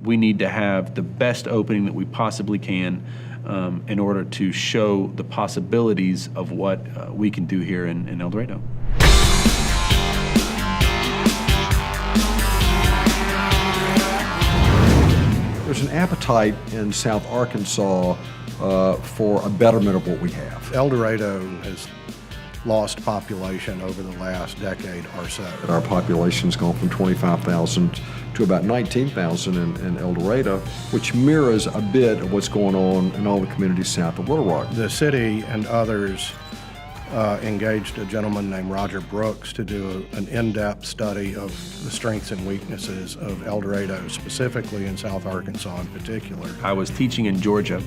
we need to have the best opening that we possibly can in order to show the possibilities of what we can do here in El Dorado. There's an appetite in South Arkansas for a betterment of what we have. El Dorado has lost population over the last decade or so. Our population's gone from 25,000 to about 19,000 in El Dorado, which mirrors a bit of what's going on in all the communities south of Little Rock. The city and others engaged a gentleman named Roger Brooks to do an in-depth study of the strengths and weaknesses of El Dorado, specifically in South Arkansas in particular. I was teaching in Georgia,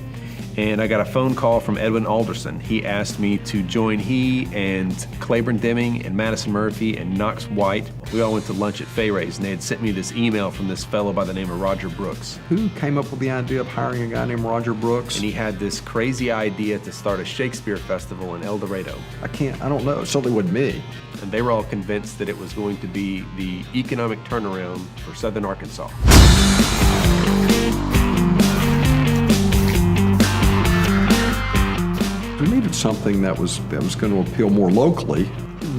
and I got a phone call from Edwin Alderson. He asked me to join he and Claiborne Deming and Madison Murphy and Knox White. We all went to lunch at Fay Ray's, and they had sent me this email from this fellow by the name of Roger Brooks. Who came up with the idea of hiring a guy named Roger Brooks? And he had this crazy idea to start a Shakespeare festival in El Dorado. I don't know, it certainly wasn't me. And they were all convinced that it was going to be the economic turnaround for Southern Arkansas. We needed something that was going to appeal more locally.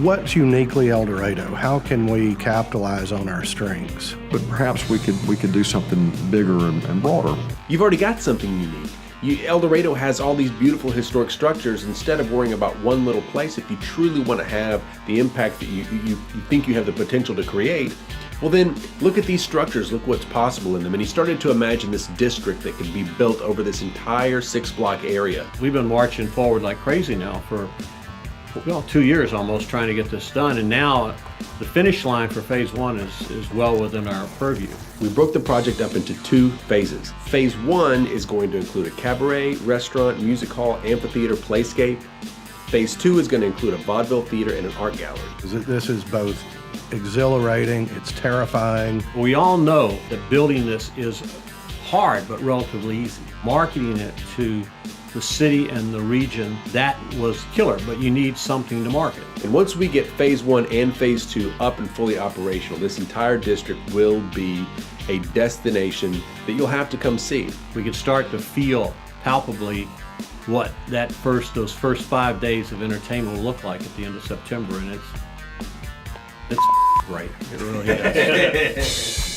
What's uniquely El Dorado? How can we capitalize on our strengths? But perhaps we could do something bigger and broader. You've already got something unique. El Dorado has all these beautiful historic structures. Instead of worrying about one little place, if you truly want to have the impact that you think you have the potential to create, well then, look at these structures, look what's possible in them. And he started to imagine this district that could be built over this entire 6-block area. We've been marching forward like crazy now for, well, 2 years almost trying to get this done. And now the finish line for phase 1 is well within our purview. We broke the project up into 2 phases. Phase 1 is going to include a cabaret, restaurant, music hall, amphitheater, playscape. Phase 2 is going to include a vaudeville theater and an art gallery. This is both exhilarating, it's terrifying. We all know that building this is hard but relatively easy. Marketing it to the city and the region, that was killer, but you need something to market. And once we get phase 1 and phase 2 up and fully operational, this entire district will be a destination that you'll have to come see. We can start to feel palpably what those first 5 days of entertainment will look like at the end of September, and it's great. It really is.